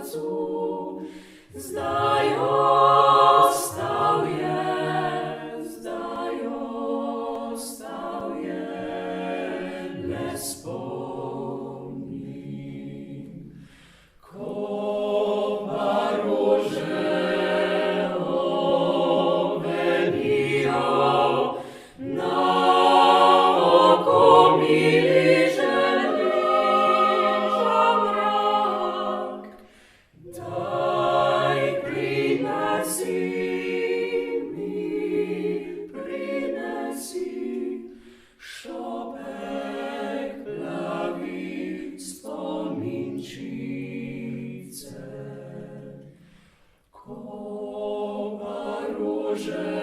sercu, zdaj ostal je le spomin. Ko pa rože ovenijo na oko mili želeža mrak, daj prinesi šopek plavi spominčice. Ko pa rože